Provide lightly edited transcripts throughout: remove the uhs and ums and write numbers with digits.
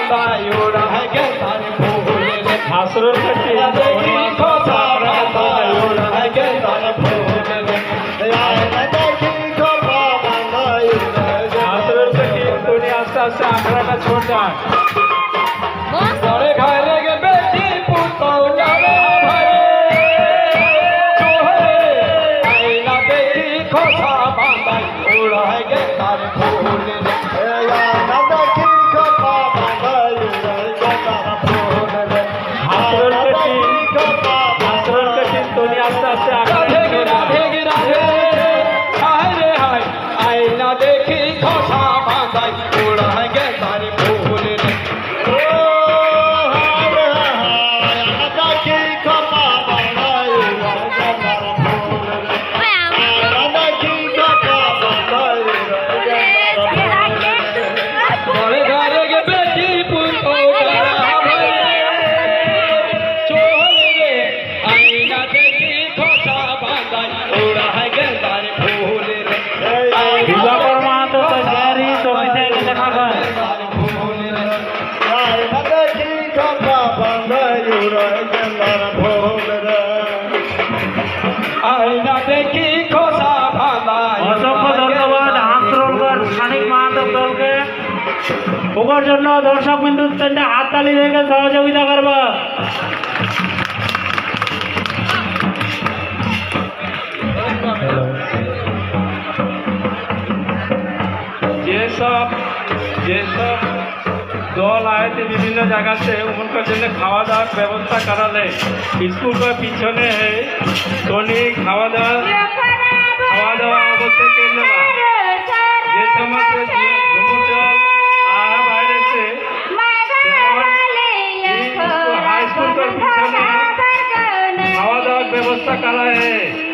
বাঁধাই ওড়ায় গেঁদার ফুল রে হাসরুল কাঠি দেখি খোসা বাঁধাই ওড়ায় গেঁদার ফুল রে দেখি খোসা বাঁধাই হাসরুল কাঠি তুমি আস্তে আস্তে আখড়াটা ছোট যায় ঘরে ঘরে গে বেটি পুতৌ যাবে ভারে চোহে আইনা দেখি খোসা বাঁধাই ওড়ায় গেঁদার ফুল রে আইনা দেখি খোসা বাঁধাই ওড়ায় গেঁদার ফুল রে হাসরুল কাঠি তুমি আস্তে আস্তে আখড়াটা ছোট যায় আইনা দেখি খোসা বাঁধাই ওড়ায় গেঁদার ফুল রে দিবাকর মাহাতো তৈরি চব্বিশে দেখা যায় আইনা দেখি খোসা বাঁধাই অসংখ্য ধন্যবাদ হাসরুলগড় খানিক মাহাতো দলকে ওর জন্য দর্শক বিন্দু হাততালি থেকে সহযোগিতা করবা যেসব দল आए थे विभिन्न जगह से उनका जैसे खावा दावा व्यवस्था करा ले स्कूल का पीछने है तो नहीं खावा दावा अवश्य कर लेगा ये समस्त घुमुचल आया बाहर से हाई स्कूल का पीछने खावा दावा व्यवस्था करा है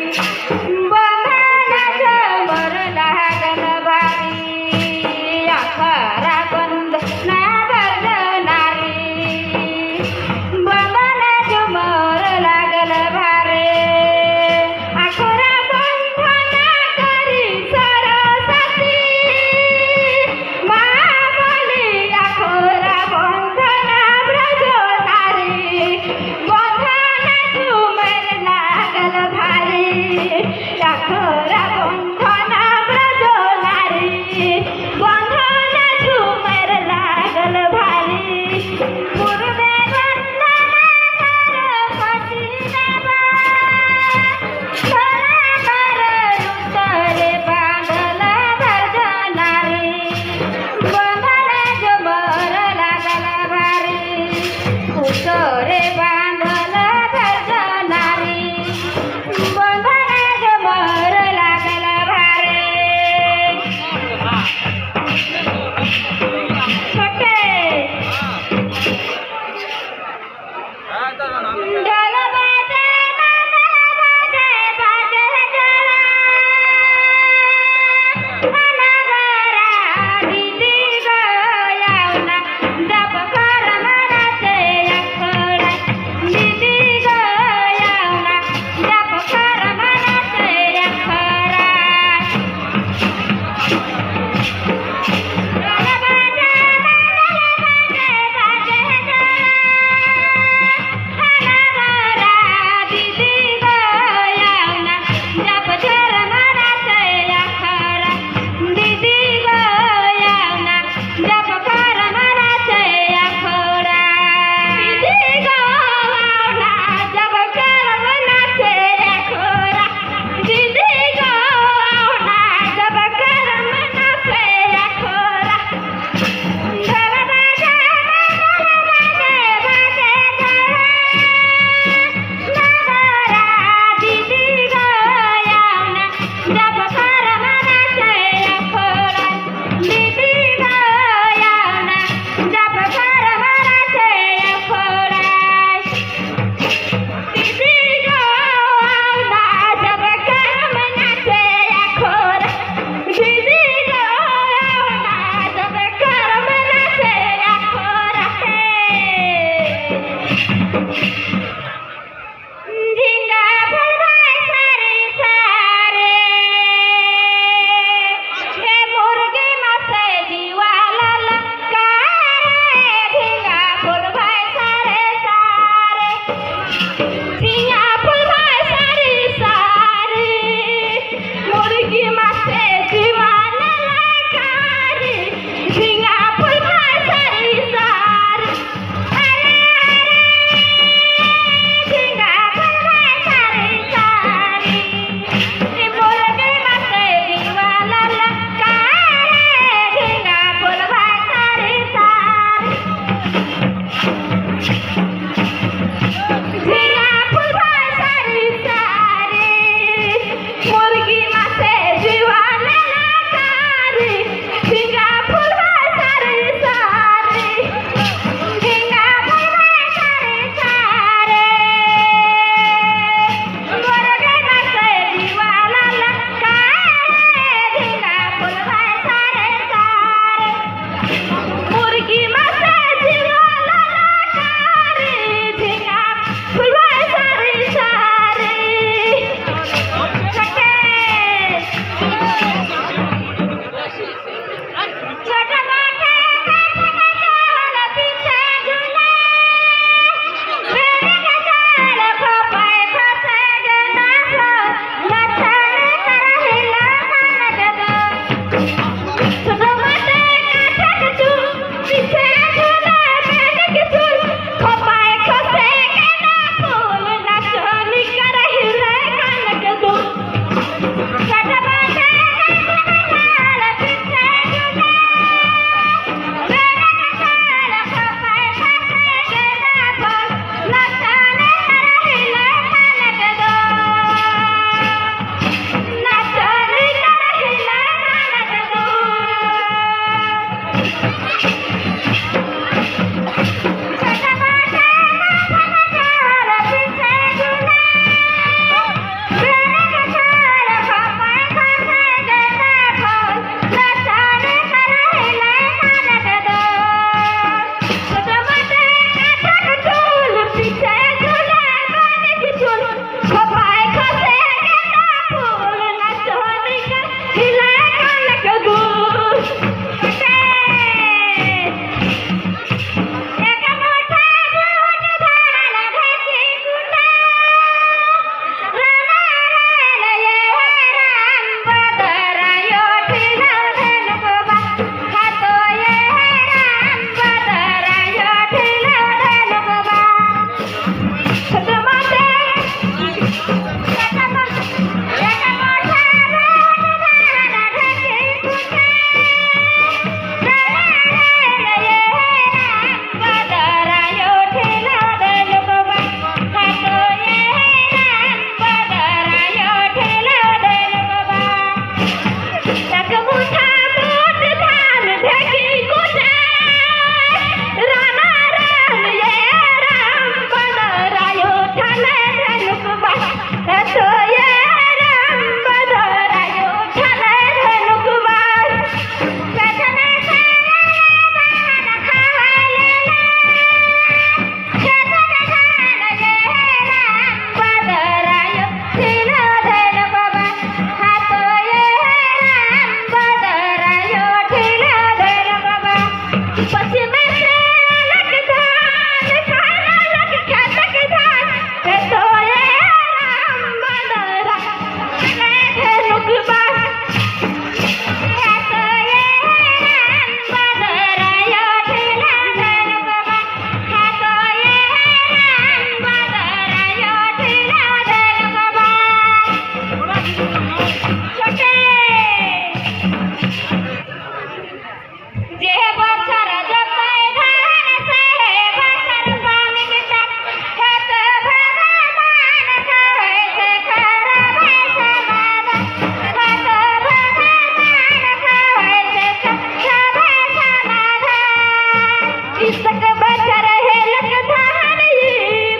इसक बचर है लकधारी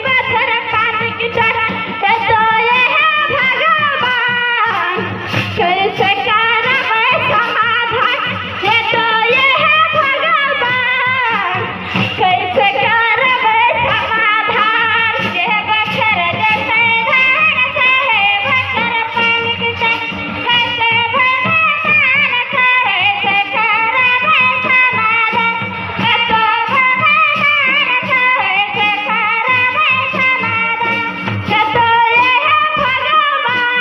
बचर काट की डर है तो ये है भगवान कैसे करवे समाधान है तो ये है भगवान कैसे करवे समाधान जे बचर जैसे धान से बचर पानी की डर कैसे भगवान कैसे करवे समाधान है तो भगवान कैसे करवे समाधान है तो ये है भगवान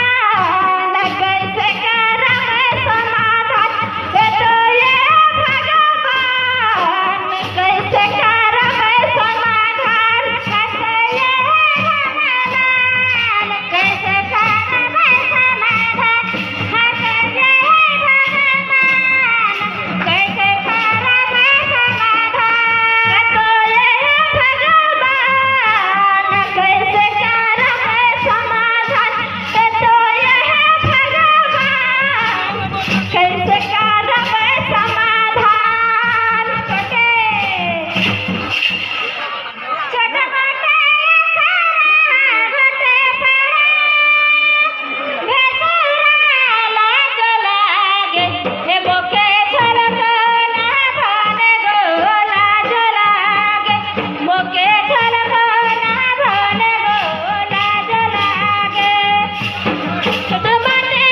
कैसे करवे समाधान है तो ये है भगवान कैसे करवे समाधान कैसे ये है भगवान कैसे करवे समाधान कैसे ये है भगवान कैसे करवे समाधान है तो ये है भगवान कैसे करवे समाधान है तो ये है भगवान कैसे करवे समाधान छोटे मोटे घटे पड़ा भेसरा लागे हे मोके झलको ना भने गो लाज लागे मोके झलको ना भने गो लाज लागे छोटे मोटे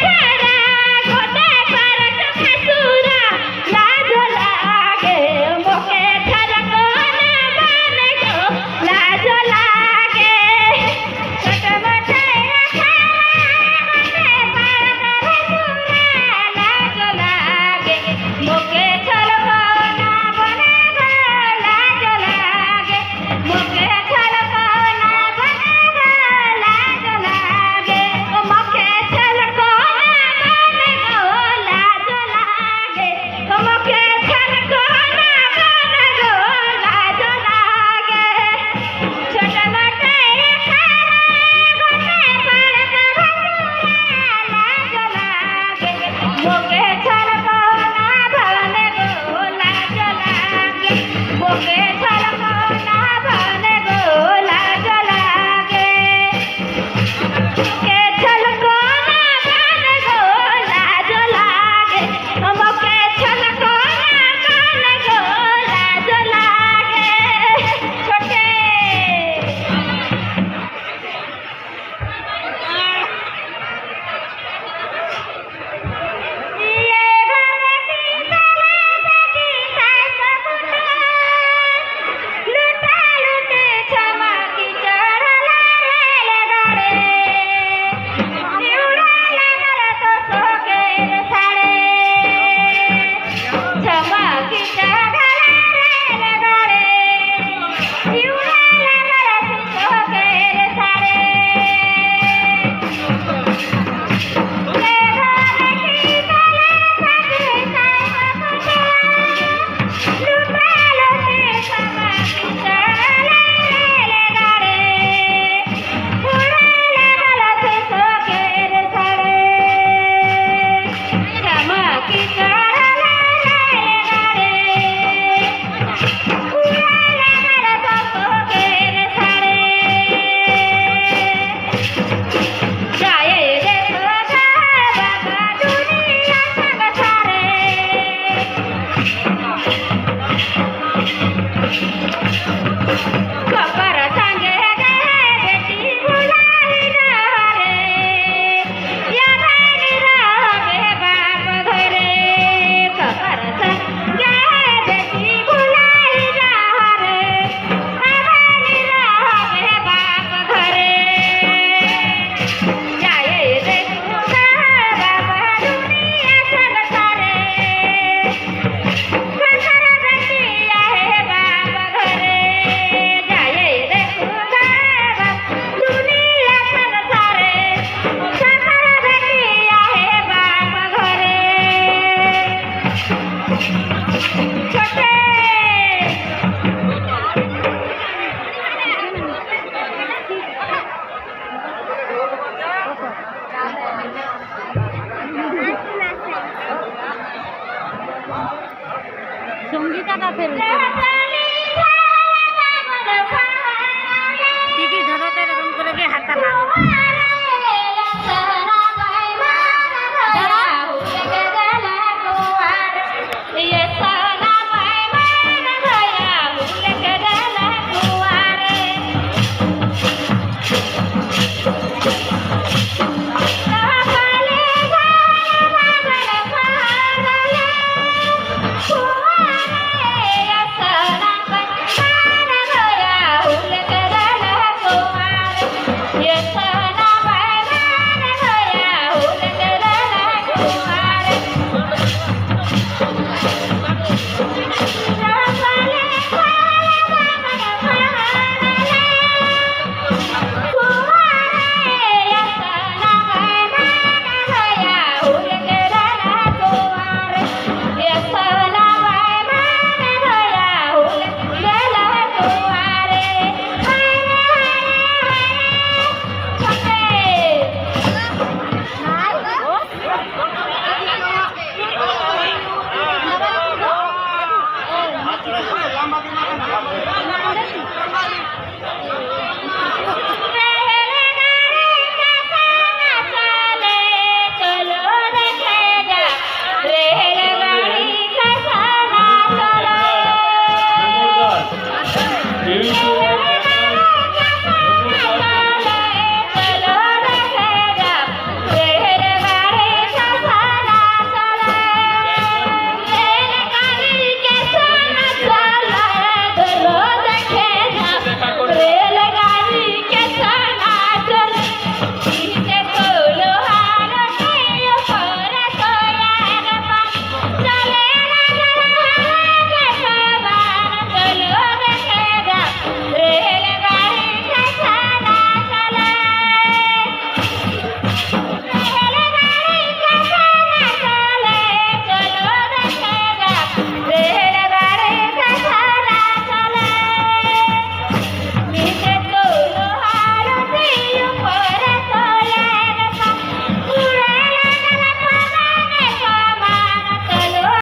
खरा घटे परत भेसरा लाज लागे मोके झलको ना भने गो लाज लागे छोटे मोटे लाज लागे मोके झलको ना भने गो लाज लागे मोके झलको ना भने गो लाज लागे मोके झलको ना भने गो लाज लागे मोके झलको ना भने गो लाज लागे छोटे मोटे खरा घटे परत भेसरा लाज लागे मोके झलको ना भने गो लाज लागे मोके